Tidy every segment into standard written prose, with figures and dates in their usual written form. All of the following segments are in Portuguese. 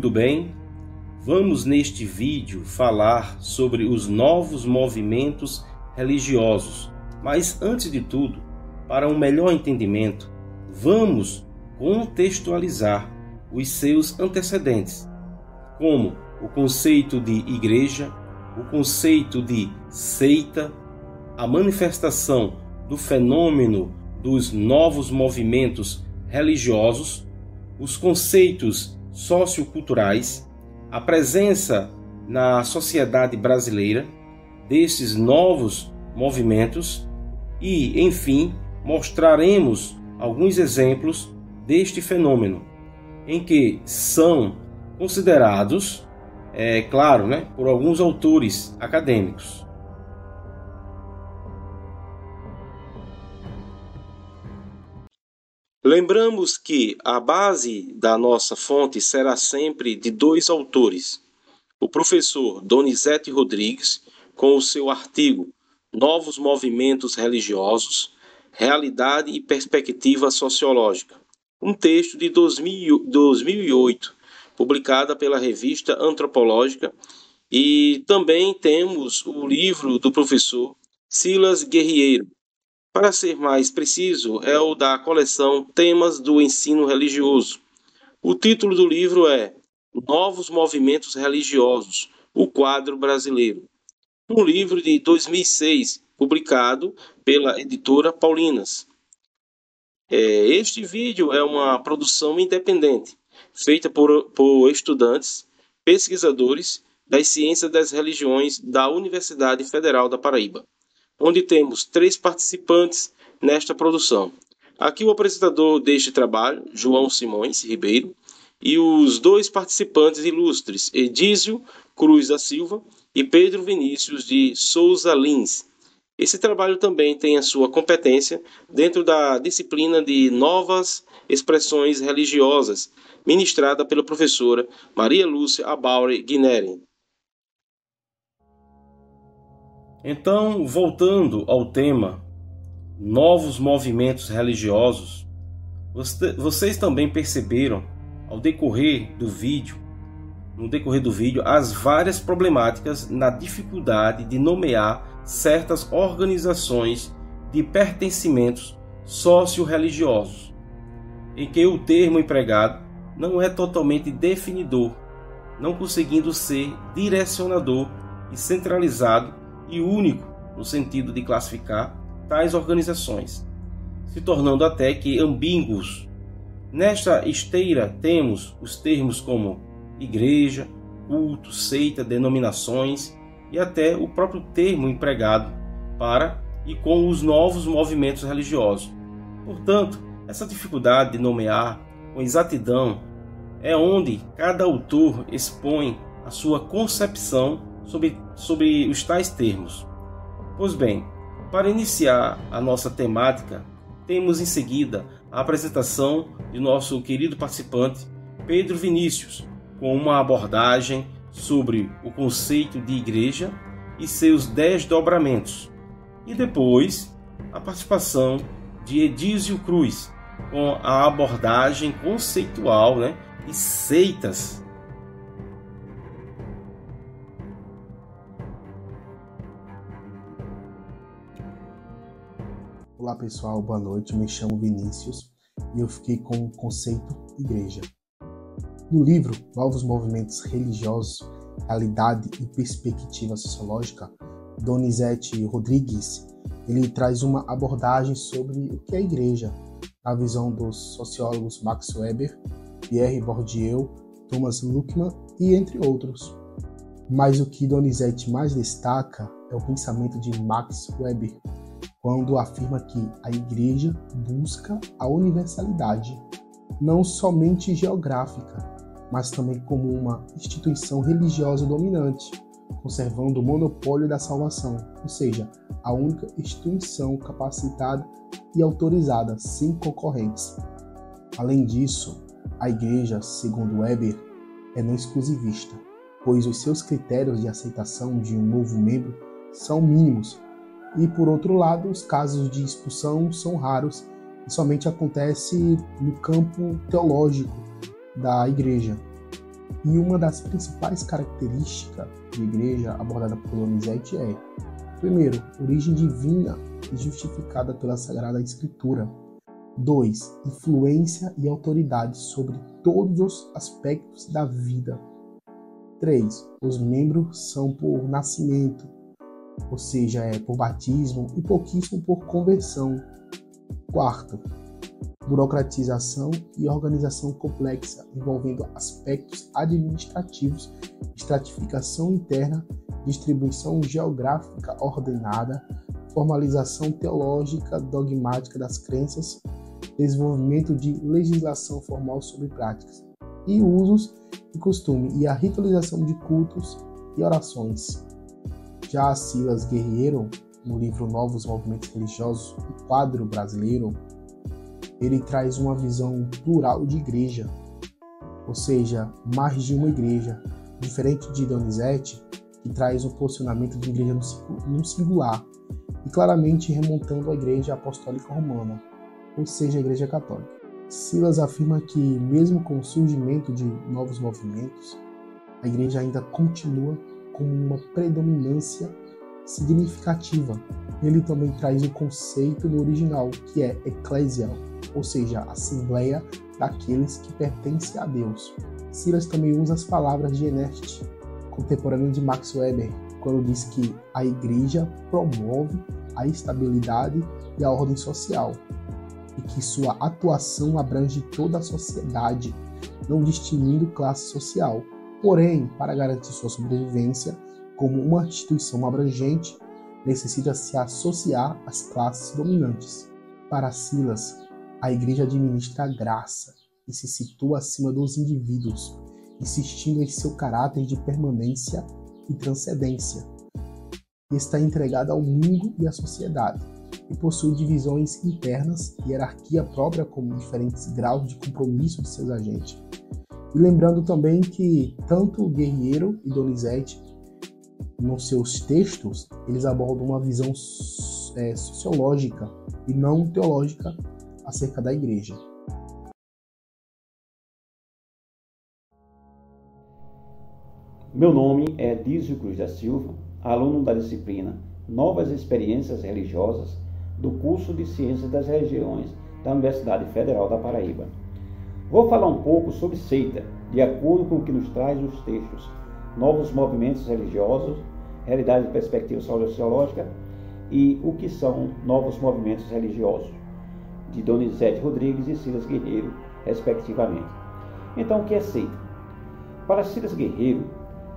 tudo bem? Vamos neste vídeo falar sobre os novos movimentos religiosos. Mas antes de tudo, para um melhor entendimento, vamos contextualizar os seus antecedentes, como o conceito de igreja, o conceito de seita, a manifestação do fenômeno dos novos movimentos religiosos, os conceitos socioculturais, a presença na sociedade brasileira desses novos movimentos e, enfim, mostraremos alguns exemplos deste fenômeno, em que são considerados, claro, por alguns autores acadêmicos. Lembramos que a base da nossa fonte será sempre de dois autores. O professor Donizete Rodrigues, com o seu artigo Novos Movimentos Religiosos, Realidade e Perspectiva Sociológica, um texto de 2008, publicada pela Revista Antropológica, e também temos o livro do professor Silas Guerriero. Para ser mais preciso, é o da coleção Temas do Ensino Religioso. O título do livro é Novos Movimentos Religiosos, o quadro brasileiro. Um livro de 2006, publicado pela editora Paulinas. Este vídeo é uma produção independente, feita por estudantes, pesquisadores das Ciências das Religiões da Universidade Federal da Paraíba, onde temos 3 participantes nesta produção. Aqui o apresentador deste trabalho, João Simões Ribeiro, e os 2 participantes ilustres, Edísio Cruz da Silva e Pedro Vinícius de Souza Lins. Esse trabalho também tem a sua competência dentro da disciplina de Novas Expressões Religiosas, ministrada pela professora Maria Lúcia Abaure Guineri. Então, voltando ao tema, novos movimentos religiosos, vocês também perceberam no decorrer do vídeo, as várias problemáticas na dificuldade de nomear certas organizações de pertencimentos socio-religiosos, em que o termo empregado não é totalmente definidor, não conseguindo ser direcionador e centralizado e único no sentido de classificar tais organizações, se tornando até que ambíguos. Nesta esteira temos os termos como igreja, culto, seita, denominações e até o próprio termo empregado para e com os novos movimentos religiosos. Portanto, essa dificuldade de nomear com exatidão é onde cada autor expõe a sua concepção sobre os tais termos. Pois bem, para iniciar a nossa temática, temos em seguida a apresentação de nosso querido participante, Pedro Vinícius, com uma abordagem sobre o conceito de igreja e seus desdobramentos. E depois, a participação de Edísio Cruz, com a abordagem conceitual de seitas. Olá pessoal, boa noite, me chamo Vinícius e eu fiquei com o conceito igreja. No livro Novos Movimentos Religiosos, Realidade e Perspectiva Sociológica, Donizete Rodrigues, ele traz uma abordagem sobre o que é a igreja, a visão dos sociólogos Max Weber, Pierre Bourdieu, Thomas Luckmann e entre outros. Mas o que Donizete mais destaca é o pensamento de Max Weber, quando afirma que a igreja busca a universalidade, não somente geográfica, mas também como uma instituição religiosa dominante, conservando o monopólio da salvação, ou seja, a única instituição capacitada e autorizada, sem concorrentes. Além disso, a igreja, segundo Weber, é não exclusivista, pois os seus critérios de aceitação de um novo membro são mínimos, e por outro lado, os casos de expulsão são raros e somente acontece no campo teológico da igreja. E uma das principais características de igreja abordada por Donizete é, primeiro, origem divina e justificada pela Sagrada Escritura. 2. Influência e autoridade sobre todos os aspectos da vida. 3. Os membros são por nascimento, ou seja, por batismo e pouquíssimo por conversão. 4. Burocratização e organização complexa, envolvendo aspectos administrativos, estratificação interna, distribuição geográfica ordenada, formalização teológica dogmática das crenças, desenvolvimento de legislação formal sobre práticas e usos e costume e a ritualização de cultos e orações. Já Silas Guerreiro, no livro Novos Movimentos Religiosos, o quadro brasileiro, ele traz uma visão plural de igreja, ou seja, mais de uma igreja, diferente de Donizete, que traz um posicionamento de igreja no singular, e claramente remontando à Igreja Apostólica Romana, ou seja, a Igreja Católica. Silas afirma que, mesmo com o surgimento de novos movimentos, a igreja ainda continua com uma predominância significativa. Ele também traz o conceito no original, que é eclesial, ou seja, assembleia daqueles que pertencem a Deus. Silas também usa as palavras de Ernest, contemporâneo de Max Weber, quando diz que a igreja promove a estabilidade e a ordem social, e que sua atuação abrange toda a sociedade, não distinguindo classe social. Porém, para garantir sua sobrevivência como uma instituição abrangente, necessita se associar às classes dominantes. Para Silas, a igreja administra a graça e se situa acima dos indivíduos, insistindo em seu caráter de permanência e transcendência. Está entregada ao mundo e à sociedade, e possui divisões internas e hierarquia própria com diferentes graus de compromisso de seus agentes. E lembrando também que tanto Guerreiro e Donizete, nos seus textos, eles abordam uma visão sociológica e não teológica acerca da igreja. Meu nome é Dísio Cruz da Silva, aluno da disciplina Novas Experiências Religiosas do curso de Ciências das Religiões da Universidade Federal da Paraíba. Vou falar um pouco sobre seita, de acordo com o que nos traz os textos Novos Movimentos Religiosos, Realidade e Perspectiva Sociológica e o que são Novos Movimentos Religiosos, de Donizete Rodrigues e Silas Guerreiro, respectivamente. Então, o que é seita? Para Silas Guerreiro,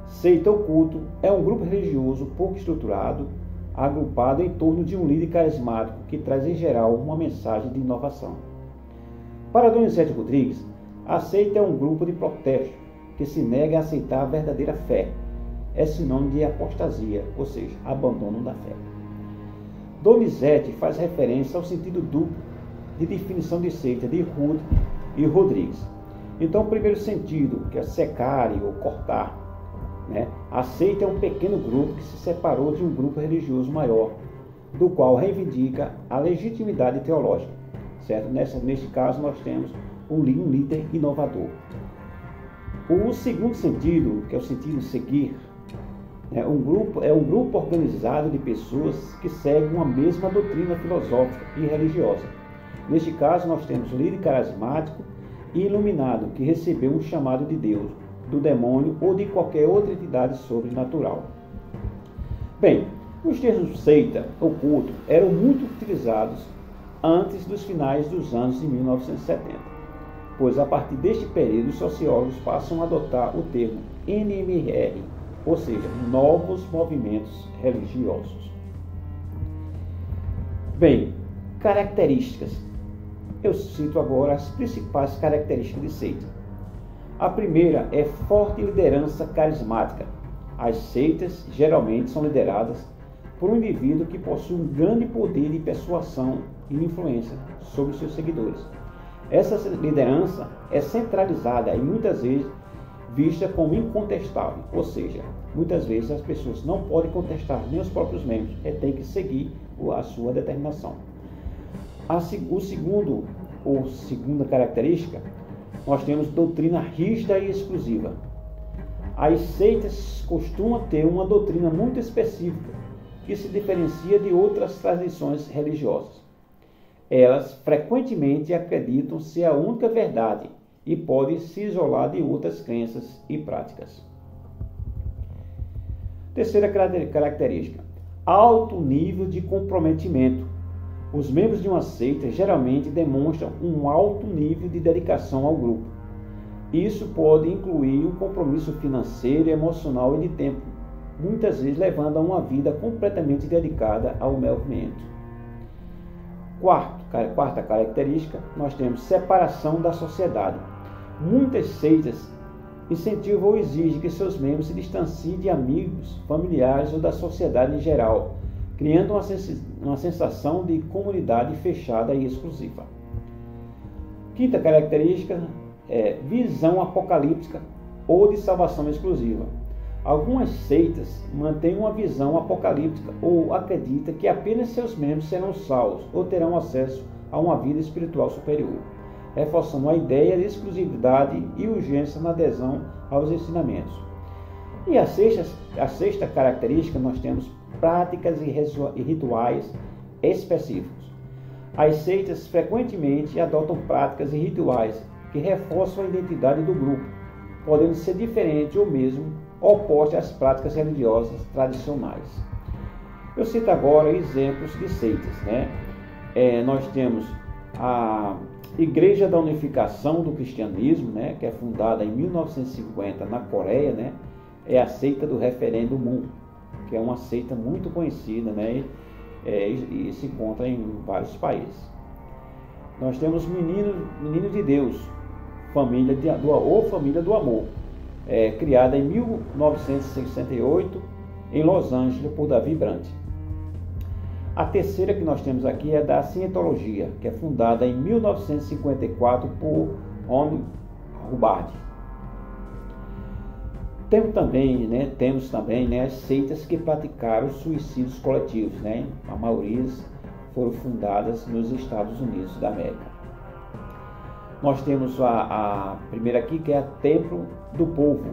seita ou culto é um grupo religioso pouco estruturado, agrupado em torno de um líder carismático que traz em geral uma mensagem de inovação. Para Donizete Rodrigues, a seita é um grupo de protesto que se nega a aceitar a verdadeira fé. É sinônimo de apostasia, ou seja, abandono da fé. Donizete faz referência ao sentido duplo de definição de seita de Ruth e Rodrigues. Então, o primeiro sentido, que é secar ou cortar, a seita é um pequeno grupo que se separou de um grupo religioso maior, do qual reivindica a legitimidade teológica, certo? Neste caso, nós temos um líder inovador. O segundo sentido, que é o sentido seguir, é um grupo organizado de pessoas que seguem uma mesma doutrina filosófica e religiosa. Neste caso, nós temos um líder carismático e iluminado que recebeu um chamado de Deus, do demônio ou de qualquer outra entidade sobrenatural. Bem, os termos seita ou culto eram muito utilizados antes dos finais dos anos de 1970, pois a partir deste período os sociólogos passam a adotar o termo NMR, ou seja, Novos Movimentos Religiosos. Bem, características. Eu cito agora as principais características de seita. A primeira é forte liderança carismática. As seitas geralmente são lideradas por um indivíduo que possui um grande poder de persuasão e influência sobre seus seguidores. Essa liderança é centralizada e muitas vezes vista como incontestável, ou seja, muitas vezes as pessoas não podem contestar nem os próprios membros, tem que seguir a sua determinação. Segunda característica, nós temos doutrina rígida e exclusiva. As seitas costumam ter uma doutrina muito específica, que se diferencia de outras tradições religiosas. Elas frequentemente acreditam ser a única verdade e podem se isolar de outras crenças e práticas. Terceira característica: alto nível de comprometimento. Os membros de uma seita geralmente demonstram um alto nível de dedicação ao grupo. Isso pode incluir um compromisso financeiro, emocional e de tempo, muitas vezes levando a uma vida completamente dedicada ao movimento. Quarta característica, nós temos separação da sociedade. Muitas seitas incentivam ou exigem que seus membros se distanciem de amigos, familiares ou da sociedade em geral, criando uma sensação de comunidade fechada e exclusiva. Quinta característica é visão apocalíptica ou de salvação exclusiva. Algumas seitas mantêm uma visão apocalíptica ou acreditam que apenas seus membros serão salvos ou terão acesso a uma vida espiritual superior, reforçando a ideia de exclusividade e urgência na adesão aos ensinamentos. E a sexta característica, nós temos práticas e rituais específicos. As seitas frequentemente adotam práticas e rituais que reforçam a identidade do grupo, podendo ser diferentes ou mesmo opostos às práticas religiosas tradicionais. Eu cito agora exemplos de seitas, nós temos a Igreja da Unificação do Cristianismo, que é fundada em 1950 na Coreia, é a seita do Referendo Moon, que é uma seita muito conhecida, e se encontra em vários países. Nós temos Menino de Deus, Família do Amor, criada em 1968 em Los Angeles por Davi Brandt. A terceira que nós temos aqui é da Cientologia, que é fundada em 1954 por Ron Hubbard. Temos também as seitas que praticaram suicídios coletivos, A maioria foram fundadas nos Estados Unidos da América. Nós temos a primeira aqui, que é a Templo do Povo,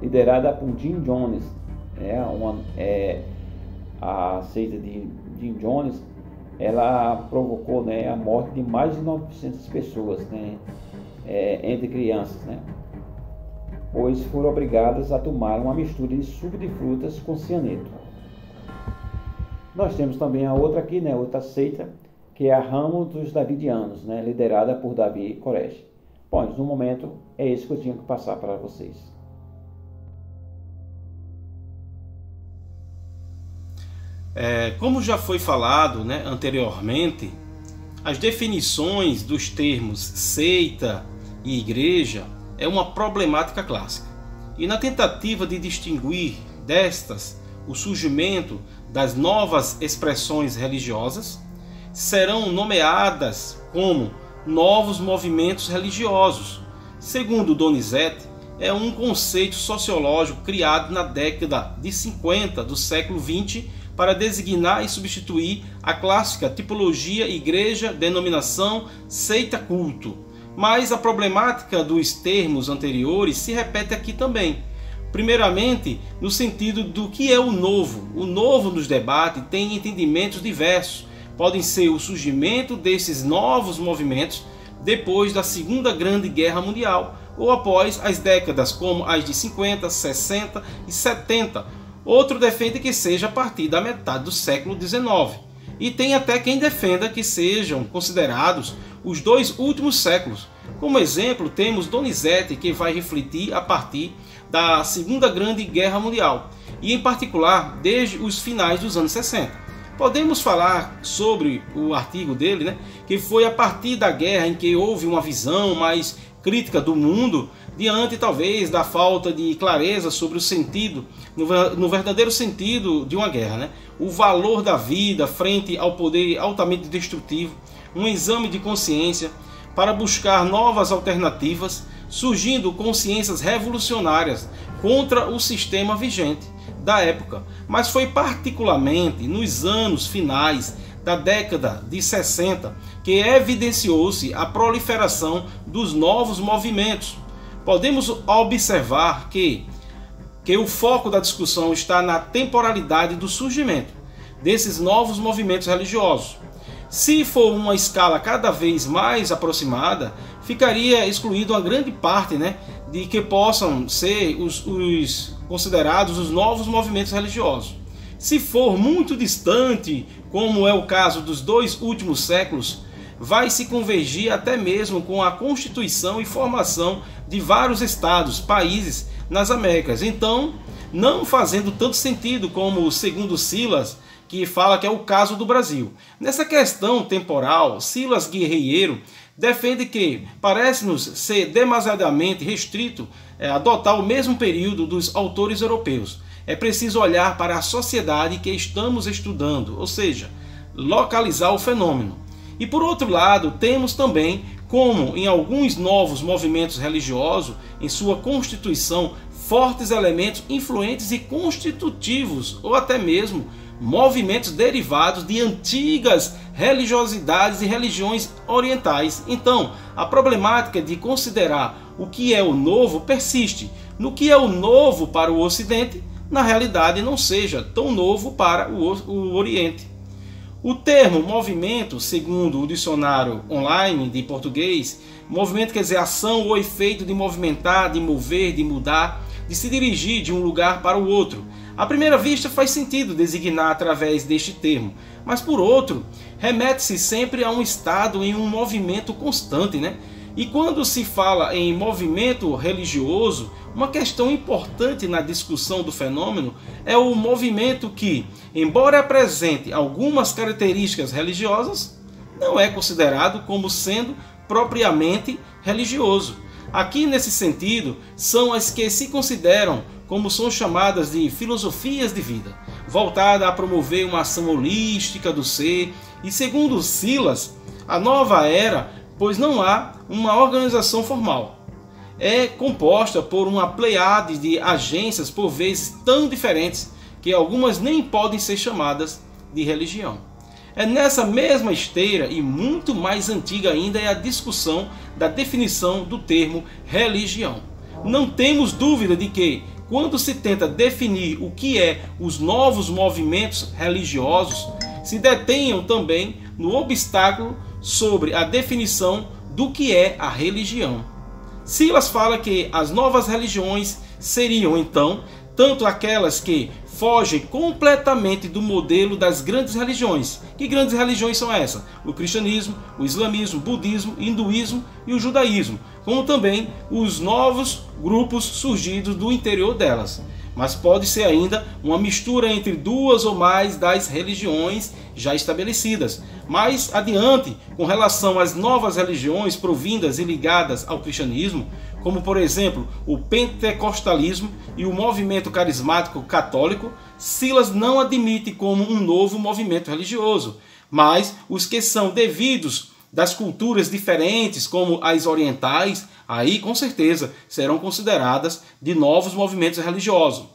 liderada por Jim Jones. A seita de Jim Jones, ela provocou a morte de mais de 900 pessoas, entre crianças, pois foram obrigadas a tomar uma mistura de suco de frutas com cianeto. Nós temos também a outra aqui, outra seita, que é a ramo dos Davidianos, liderada por Davi Koresh. Bom, no momento é isso que eu tinha que passar para vocês. Como já foi falado anteriormente, as definições dos termos seita e igreja é uma problemática clássica. E na tentativa de distinguir destas o surgimento das novas expressões religiosas, serão nomeadas como novos movimentos religiosos. Segundo Donizete, é um conceito sociológico criado na década de 50 do século XX para designar e substituir a clássica tipologia igreja, denominação, seita, culto. Mas a problemática dos termos anteriores se repete aqui também. Primeiramente, no sentido do que é o novo. O novo nos debates tem entendimentos diversos. Podem ser o surgimento desses novos movimentos depois da Segunda Grande Guerra Mundial ou após as décadas como as de 50, 60 e 70. Outro defende que seja a partir da metade do século XIX. E tem até quem defenda que sejam considerados os 2 últimos séculos. Como exemplo, temos Donizete, que vai refletir a partir da Segunda Grande Guerra Mundial, e em particular desde os finais dos anos 60. Podemos falar sobre o artigo dele, que foi a partir da guerra em que houve uma visão mais crítica do mundo, diante talvez da falta de clareza sobre o sentido, no verdadeiro sentido de uma guerra, o valor da vida frente ao poder altamente destrutivo, um exame de consciência para buscar novas alternativas, surgindo consciências revolucionárias contra o sistema vigente da época, mas foi particularmente nos anos finais da década de 60 que evidenciou-se a proliferação dos novos movimentos. Podemos observar que que o foco da discussão está na temporalidade do surgimento desses novos movimentos religiosos. Se for uma escala cada vez mais aproximada, ficaria excluído uma grande parte, de que possam ser os considerados os novos movimentos religiosos. Se for muito distante, como é o caso dos 2 últimos séculos, vai se convergir até mesmo com a constituição e formação de vários estados, países nas Américas. Então, não fazendo tanto sentido como o segundo Silas, que fala que é o caso do Brasil. Nessa questão temporal, Silas Guerreiro defende que parece-nos ser demasiadamente restrito adotar o mesmo período dos autores europeus. É preciso olhar para a sociedade que estamos estudando, ou seja, localizar o fenômeno. E por outro lado, temos também como em alguns novos movimentos religiosos, em sua constituição, fortes elementos influentes e constitutivos, ou até mesmo movimentos derivados de antigas religiosidades e religiões orientais. Então, a problemática de considerar o que é o novo persiste. No que é o novo para o Ocidente, na realidade não seja tão novo para o Oriente. O termo movimento, segundo o dicionário online de português, movimento quer dizer ação ou efeito de movimentar, de mover, de mudar, de se dirigir de um lugar para o outro. À primeira vista faz sentido designar através deste termo, mas por outro, remete-se sempre a um estado em um movimento constante, E quando se fala em movimento religioso, uma questão importante na discussão do fenômeno é o movimento que, embora apresente algumas características religiosas, não é considerado como sendo propriamente religioso. Aqui, nesse sentido, são as que se consideram como são chamadas de filosofias de vida, voltada a promover uma ação holística do ser, e segundo Silas, a nova era, pois não há uma organização formal. É composta por uma pleiade de agências por vezes tão diferentes que algumas nem podem ser chamadas de religião. É nessa mesma esteira e muito mais antiga ainda é a discussão da definição do termo religião. Não temos dúvida de que, quando se tenta definir o que é os novos movimentos religiosos, se detenham também no obstáculo sobre a definição do que é a religião. Silas fala que as novas religiões seriam, então, tanto aquelas que fogem completamente do modelo das grandes religiões. Que grandes religiões são essas? O cristianismo, o islamismo, o budismo, o hinduísmo e o judaísmo, como também os novos grupos surgidos do interior delas. Mas pode ser ainda uma mistura entre 2 ou mais das religiões já estabelecidas. Mais adiante, com relação às novas religiões provindas e ligadas ao cristianismo, como por exemplo o pentecostalismo e o movimento carismático católico, Silas não admite como um novo movimento religioso, mas os que são devidos das culturas diferentes, como as orientais, aí com certeza serão consideradas de novos movimentos religiosos.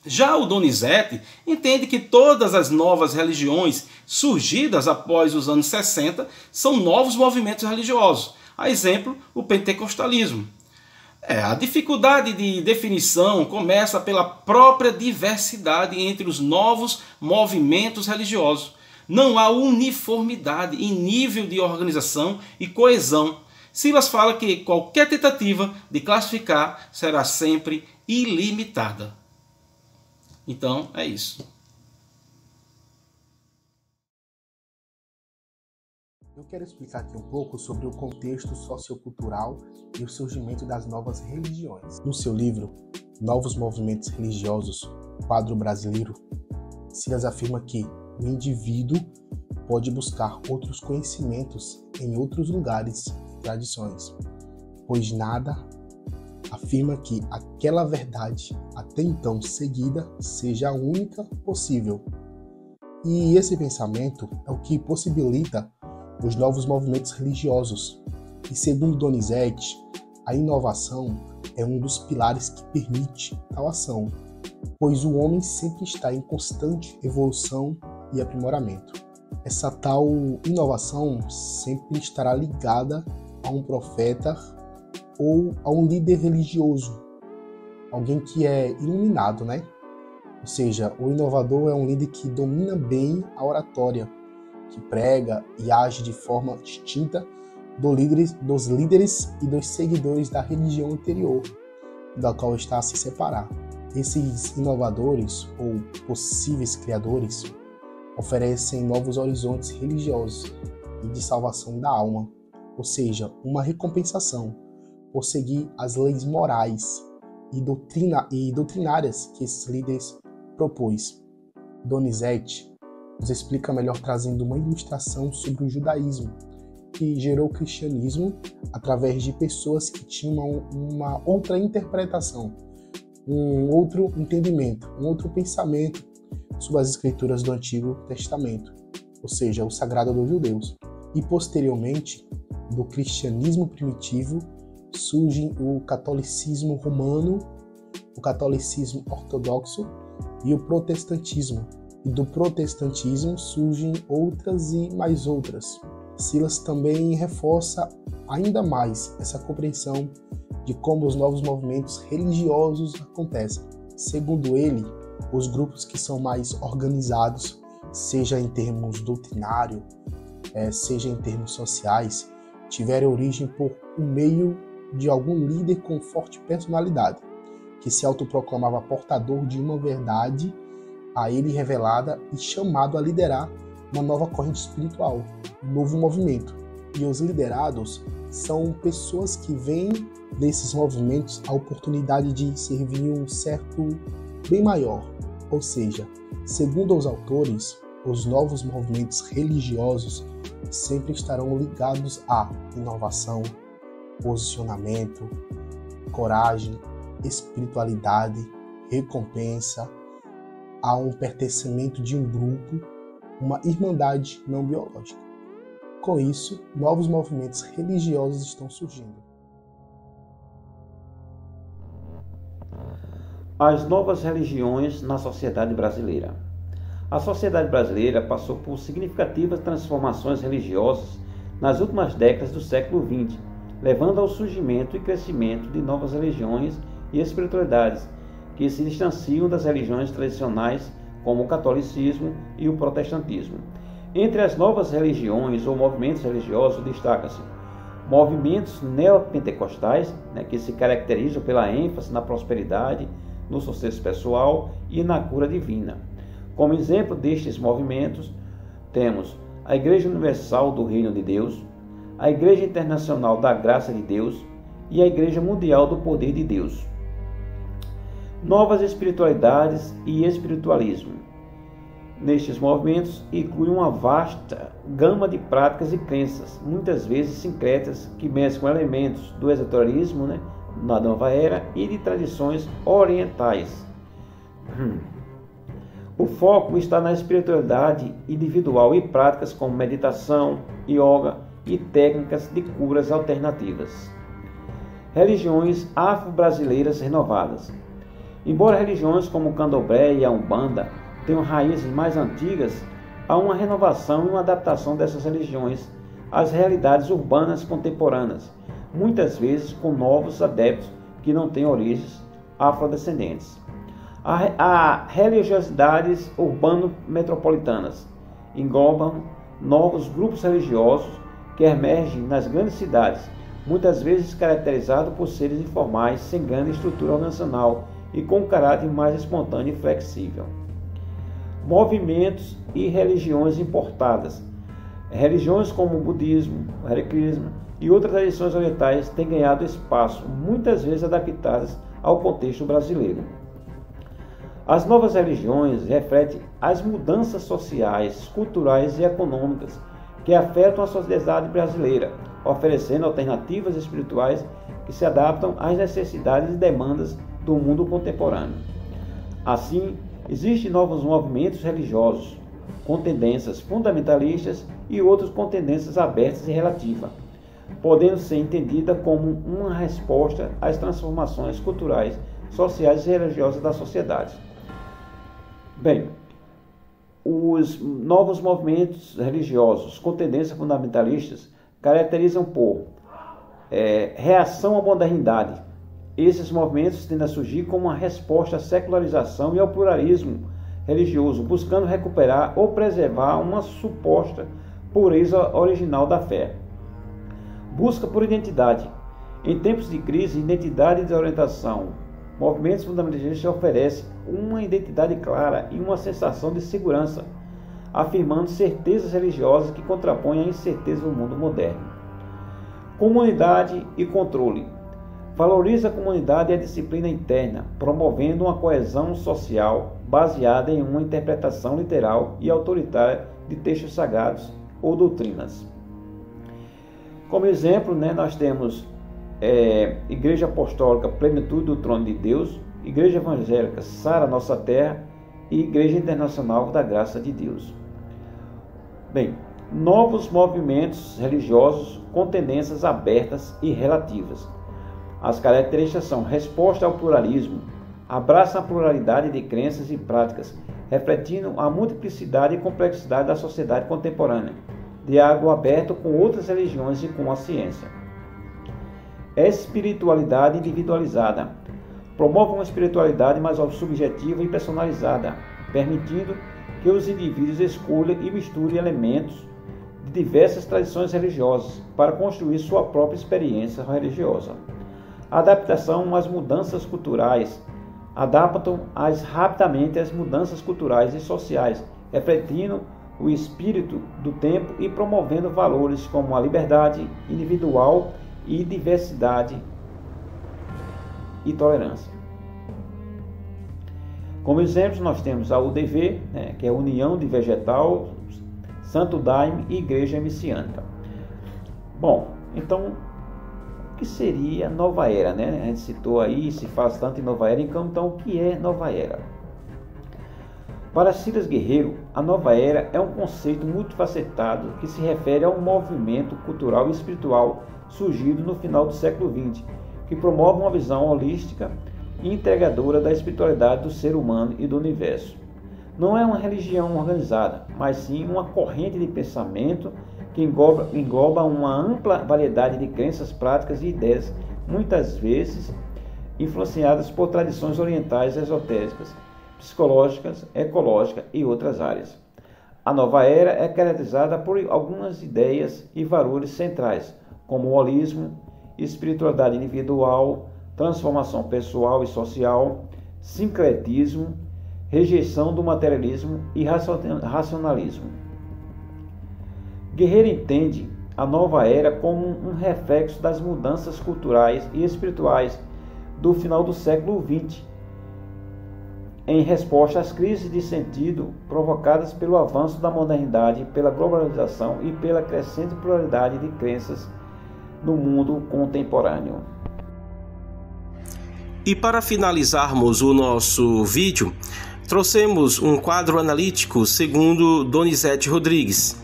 Já o Donizete entende que todas as novas religiões surgidas após os anos 60 são novos movimentos religiosos. A exemplo, o pentecostalismo. A dificuldade de definição começa pela própria diversidade entre os novos movimentos religiosos. Não há uniformidade em nível de organização e coesão. Silas fala que qualquer tentativa de classificar será sempre ilimitada. Então, é isso. Eu quero explicar aqui um pouco sobre o contexto sociocultural e o surgimento das novas religiões. No seu livro, Novos Movimentos Religiosos, Quadro Brasileiro, Silas afirma que o indivíduo pode buscar outros conhecimentos em outros lugares e tradições, pois nada afirma que aquela verdade até então seguida seja a única possível. E esse pensamento é o que possibilita os novos movimentos religiosos. E segundo Donizete, a inovação é um dos pilares que permite tal ação, pois o homem sempre está em constante evolução e aprimoramento. Essa tal inovação sempre estará ligada a um profeta ou a um líder religioso, alguém que é iluminado, né? Ou seja, o inovador é um líder que domina bem a oratória, que prega e age de forma distinta dos líderes e dos seguidores da religião anterior, da qual está a se separar. Esses inovadores, ou possíveis criadores, oferecem novos horizontes religiosos e de salvação da alma, ou seja, uma recompensação por seguir as leis morais e doutrinárias que esses líderes propôs. Donizete nos explica melhor trazendo uma ilustração sobre o judaísmo, que gerou o cristianismo através de pessoas que tinham uma outra interpretação, um outro entendimento, um outro pensamento sobre as escrituras do Antigo Testamento, ou seja, o sagrado dos judeus. E posteriormente, do cristianismo primitivo, surge o catolicismo romano, o catolicismo ortodoxo e o protestantismo. E do protestantismo surgem outras e mais outras. Silas também reforça ainda mais essa compreensão de como os novos movimentos religiosos acontecem. Segundo ele, os grupos que são mais organizados, seja em termos doutrinário, seja em termos sociais, tiveram origem por meio de algum líder com forte personalidade, que se autoproclamava portador de uma verdade a ele revelada e chamado a liderar uma nova corrente espiritual, um novo movimento. E os liderados são pessoas que veem desses movimentos a oportunidade de servir um certo bem maior. Ou seja, segundo os autores, os novos movimentos religiosos sempre estarão ligados à inovação, posicionamento, coragem, espiritualidade, recompensa, a um pertencimento de um grupo, uma irmandade não biológica. Com isso, novos movimentos religiosos estão surgindo. As novas religiões na sociedade brasileira. A sociedade brasileira passou por significativas transformações religiosas nas últimas décadas do século XX, levando ao surgimento e crescimento de novas religiões e espiritualidades que se distanciam das religiões tradicionais, como o catolicismo e o protestantismo. Entre as novas religiões ou movimentos religiosos destacam-se movimentos neopentecostais, que se caracterizam pela ênfase na prosperidade, no sucesso pessoal e na cura divina. Como exemplo destes movimentos, temos a Igreja Universal do Reino de Deus, a Igreja Internacional da Graça de Deus e a Igreja Mundial do Poder de Deus. Novas espiritualidades e espiritualismo. Nestes movimentos inclui uma vasta gama de práticas e crenças, muitas vezes sincretas, que mesclam elementos do esoterismo, na nova era, e de tradições orientais. O foco está na espiritualidade individual e práticas como meditação, yoga e técnicas de curas alternativas. Religiões afro-brasileiras renovadas. Embora religiões como o candomblé e a umbanda tenham raízes mais antigas, há uma renovação e uma adaptação dessas religiões às realidades urbanas contemporâneas, muitas vezes com novos adeptos que não têm origens afrodescendentes. Há religiosidades urbano-metropolitanas, englobam novos grupos religiosos que emergem nas grandes cidades, muitas vezes caracterizados por seres informais sem grande estrutura organizacional e com um caráter mais espontâneo e flexível. Movimentos e religiões importadas. Religiões como o budismo, o Hare Krishna e outras tradições orientais têm ganhado espaço, muitas vezes adaptadas ao contexto brasileiro. As novas religiões refletem as mudanças sociais, culturais e econômicas que afetam a sociedade brasileira, oferecendo alternativas espirituais que se adaptam às necessidades e demandas do mundo contemporâneo. Assim, existem novos movimentos religiosos, com tendências fundamentalistas e outros com tendências abertas e relativas, podendo ser entendida como uma resposta às transformações culturais, sociais e religiosas da sociedade. Bem, os novos movimentos religiosos com tendências fundamentalistas caracterizam por reação à modernidade, esses movimentos tendem a surgir como uma resposta à secularização e ao pluralismo religioso, buscando recuperar ou preservar uma suposta pureza original da fé. Busca por identidade. Em tempos de crise, identidade e desorientação, movimentos fundamentalistas oferecem uma identidade clara e uma sensação de segurança, afirmando certezas religiosas que contrapõem a incerteza do mundo moderno. Comunidade e controle. Valoriza a comunidade e a disciplina interna, promovendo uma coesão social baseada em uma interpretação literal e autoritária de textos sagrados ou doutrinas. Como exemplo, nós temos Igreja Apostólica Plenitude do Trono de Deus, Igreja Evangélica Sara Nossa Terra e Igreja Internacional da Graça de Deus. Bem, novos movimentos religiosos com tendências abertas e relativas. As características são resposta ao pluralismo, abraça a pluralidade de crenças e práticas, refletindo a multiplicidade e complexidade da sociedade contemporânea, diálogo aberto com outras religiões e com a ciência. Espiritualidade individualizada. Promove uma espiritualidade mais subjetiva e personalizada, permitindo que os indivíduos escolham e misturem elementos de diversas tradições religiosas para construir sua própria experiência religiosa. Adaptação às mudanças culturais. Adaptam-as rapidamente às mudanças culturais e sociais, refletindo o espírito do tempo e promovendo valores como a liberdade individual e diversidade e tolerância. Como exemplos, nós temos a UDV, que é a União de Vegetal, Santo Daime e Igreja Messiânica. Bom, então, o que seria Nova Era? A gente citou aí, se faz tanto em Nova Era, então o que é Nova Era? Para Silas Guerreiro, a Nova Era é um conceito multifacetado que se refere a um movimento cultural e espiritual surgido no final do século XX, que promove uma visão holística e integradora da espiritualidade do ser humano e do universo. Não é uma religião organizada, mas sim uma corrente de pensamento que engloba uma ampla variedade de crenças, práticas e ideias, muitas vezes influenciadas por tradições orientais esotéricas, psicológicas, ecológicas e outras áreas. A Nova Era é caracterizada por algumas ideias e valores centrais, como o holismo, espiritualidade individual, transformação pessoal e social, sincretismo, rejeição do materialismo e racionalismo. Guerreiro entende a Nova Era como um reflexo das mudanças culturais e espirituais do final do século XX, em resposta às crises de sentido provocadas pelo avanço da modernidade, pela globalização e pela crescente pluralidade de crenças no mundo contemporâneo. E para finalizarmos o nosso vídeo, trouxemos um quadro analítico segundo Donizete Rodrigues.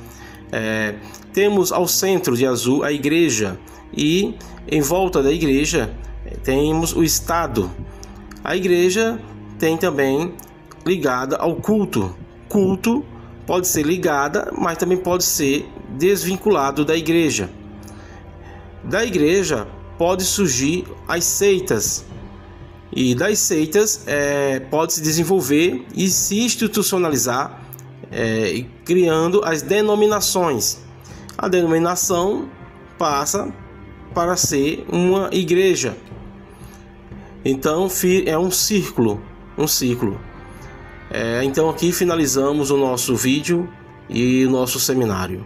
Temos ao centro de azul a igreja e em volta da igreja temos o Estado. A igreja tem também ligada ao culto. Culto pode ser ligada, mas também pode ser desvinculado da igreja. Da igreja pode surgir as seitas, e das seitas pode se desenvolver e se institucionalizar, criando as denominações. A denominação passa para ser uma igreja. Então é um círculo. Então aqui finalizamos o nosso vídeo e o nosso seminário.